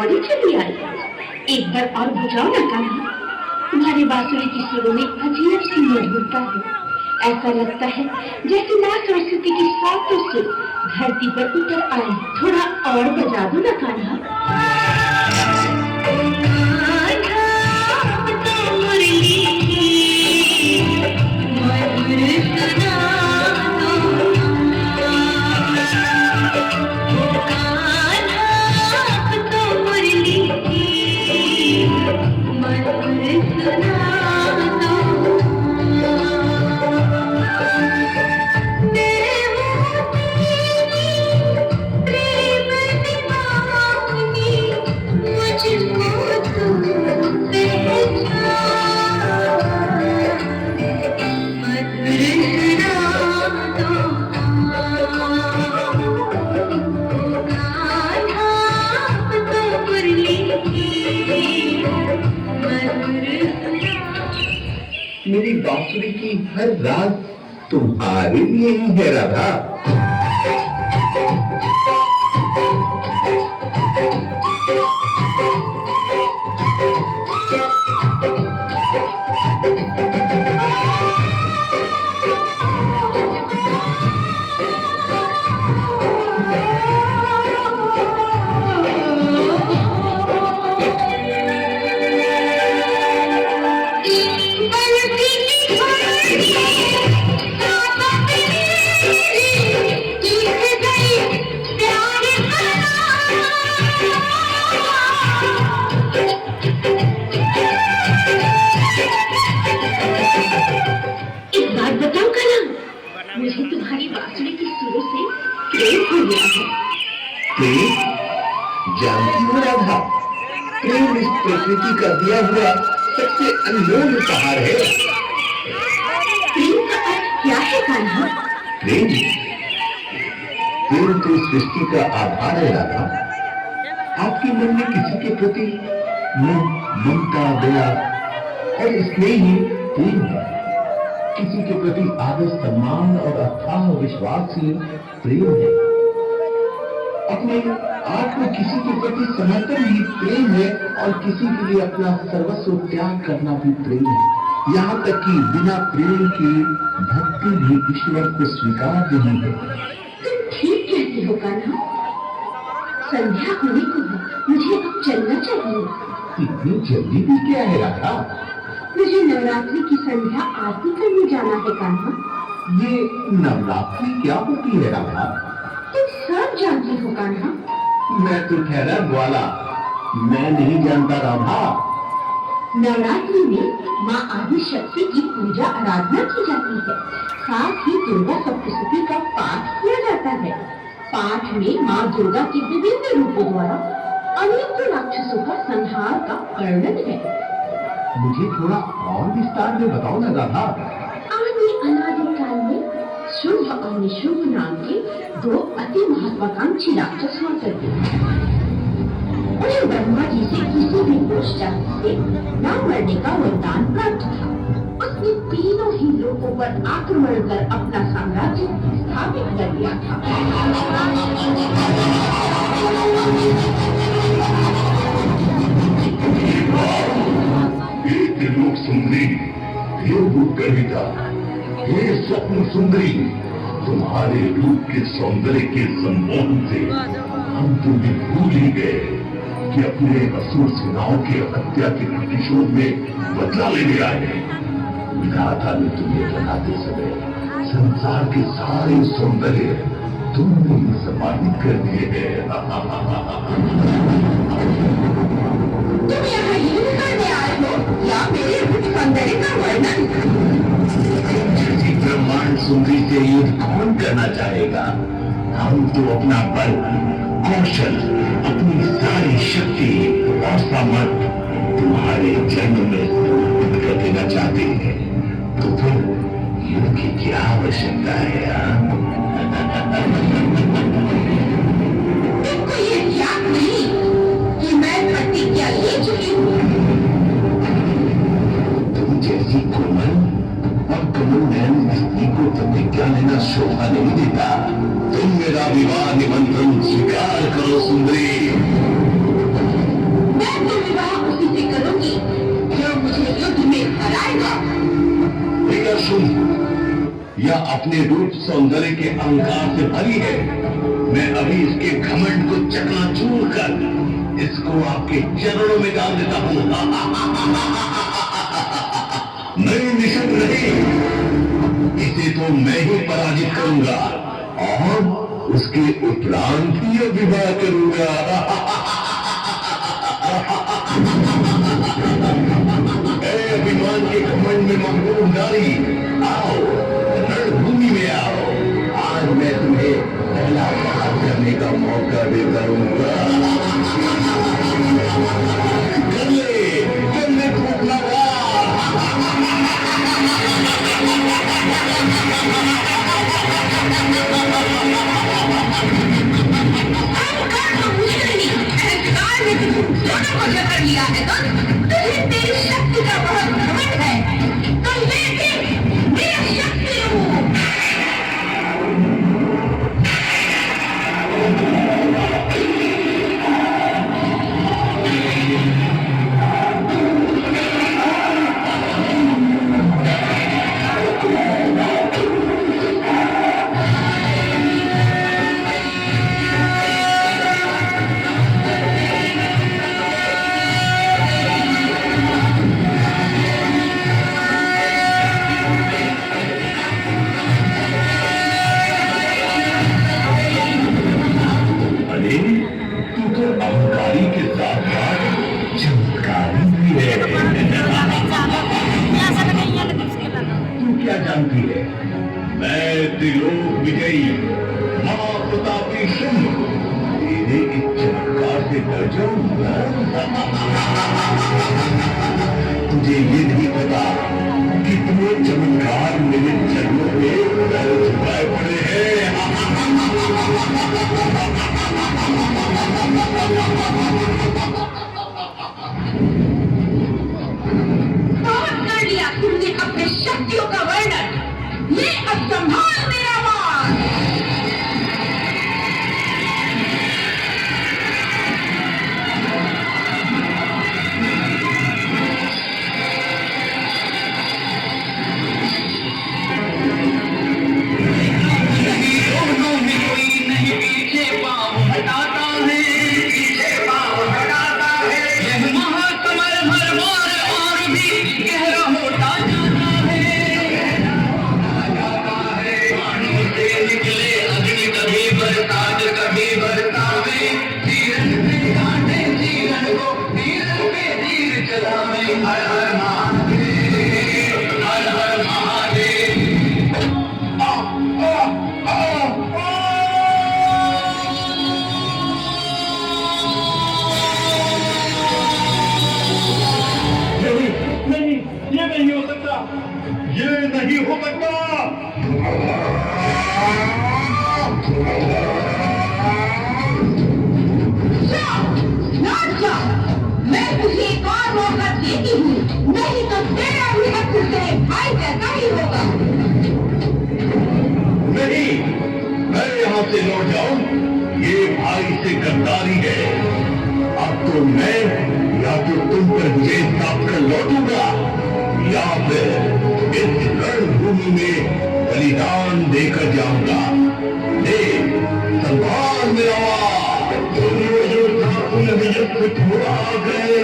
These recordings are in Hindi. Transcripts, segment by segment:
और ही चली आई। एक बार और बुझाओ ना कान्हा। तुम्हारी बांसुरी की सुरों में अजीब सी मधुरता है। ऐसा लगता है जैसे माँ सरस्वती की सातों सुर धरती पर उतर आए। थोड़ा और बजा दो ना कान्हा। मेरी बांसुरी की हर रात तुम्हारे लिए ही है राधा। मुझे तुम्हारी बांसुरी की सुरों से प्रेम हो गया है। प्रेम? जानती हो राधा, प्रेम इस प्रकृति का दिया हुआ सबसे अनमोल उपहार है। प्रेम का अर्थ क्या है कान्हा? प्रेम तो सृष्टि का आधार है राधा। आपके मन में किसी के प्रति ममता, दया और स्नेह ही प्रेम है। किसी के प्रति आदर, सम्मान और अथाह विश्वास ही प्रेम है। अपने आप में किसी के प्रति समर्पण ही प्रेम है और किसी के लिए अपना सर्वस्व त्याग करना भी प्रेम है। यहाँ तक कि बिना प्रेम की भक्ति भी ईश्वर को स्वीकार नहीं है। तुम ठीक कहते हो कान्हा। संध्या होने को है, मुझे अब चलना चाहिए। इतनी जल्दी भी क्या है राधा? मुझे नवरात्रि की संध्या आरती करने जाना है कान्हा। ये नवरात्रि क्या होती है राधा? तुम सब जानते हो कान्हा। मैं तो ठहरा ग्वाला, मैं नहीं जानता राधा। नवरात्रि में माँ आदि शक्ति की पूजा आराधना की जाती है। साथ ही दुर्गा सप्तशती का पाठ किया जाता है। पाठ में माँ दुर्गा के विभिन्न रूपों द्वारा अनेकों राक्षसों का संहार का वर्णन है। मुझे थोड़ा और विस्तार में बताओ ना राधा। आदि अनादि काल में शुभ और निशुभ नाम के दो अति महत्वाकांक्षी राक्षस हुआ करते थे। उन्हें ब्रह्मा जी से किसी भी दोष से न मरने का वरदान प्राप्त था। उसने तीनों ही लोगों पर आक्रमण कर अपना साम्राज्य स्थापित कर लिया था। त्रिलोक सुंदरी, हे रूप कविता, हे स्वप्न सुंदरी, तुम्हारे रूप के सौंदर्य के सम्मोहन से हम तुम्हें भूल ही गए कि अपने असुर सेनाओं के हत्या के प्रतिशोध में बदला लेने आए हैं। विधाता ने तुम्हें बनाते समय संसार के सारे सौंदर्य तुमने ही समाहित कर दिए हैं। तुम यहाँ युद्ध करने आए हो या मेरे रूप सौंदर्य का वर्णन? ब्रह्मांड सुंदरी से युद्ध कौन करना चाहेगा? हम तो अपना बल, कौशल, अपनी सारी शक्ति और सामर्थ्य तुम्हारे जन्म में समर्पित कर देना चाहते हैं। तो फिर युद्ध की क्या आवश्यकता है? तुमको ये याद नहीं कि मैं प्रतिज्ञा ले चुकी हूँ। तुम जैसी कोमल और कमल नयन स्त्री को प्रतिज्ञा लेना शोभा नहीं देता। तुम मेरा विवाह निमंत्रण स्वीकार करो सुंदरी। या अपने रूप सौंदर्य के अहंकार से भरी है, मैं अभी इसके घमंड को चकनाचूर कर इसको आपके चरणों में डाल देता हूं। नहीं निशब्द नहीं, इसे तो मैं ही पराजित करूंगा और उसके उपरांत ही विवाह करूंगा। अभिमान के घमंड में मखमूर नारी, आओ रणभूमि में आओ, आज मैं तुम्हें पहला प्रहार करने का मौका देता हूँ। कर ले खोखला कर लिया है तो तुझे तेरी शक्ति का बहुत घमंड है, तो मैं भी मेरी शक्ति हूँ। अहंकारी के साथ साथ चमत्कारी भी है। तू क्या जानती है? मैं त्रिलोक विजयी महाप्रतापी शुंभ तेरे इस चमत्कार से डर जाऊंगा। तुझे ये नहीं पता कितने चमत्कार मेरे चरणों में छुपाए पड़े हैं। बहुत कर लिया तुमने अपने शक्तियों का वर्णन, ये अब संभाल मेरा वार। ये नहीं हो सकता। मैं तुझे एक और मौका देती हूँ, नहीं तो तेरा भी हक तेरे भाई जैसा ही होगा। नहीं, मैं यहाँ से लौट जाऊं, ये भाई से गद्दारी है। अब तो मैं या तो तुम पर विजय प्राप्त कर लौटूंगा या फिर इस रणभूमि में बलिदान देकर जाऊंगा। ले संभाल मेरा थोड़ा गए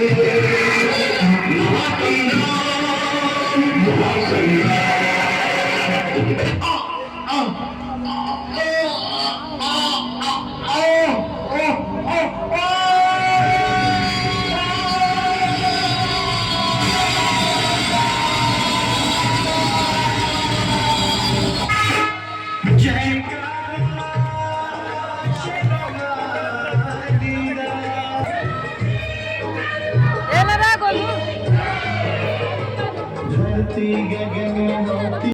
गगन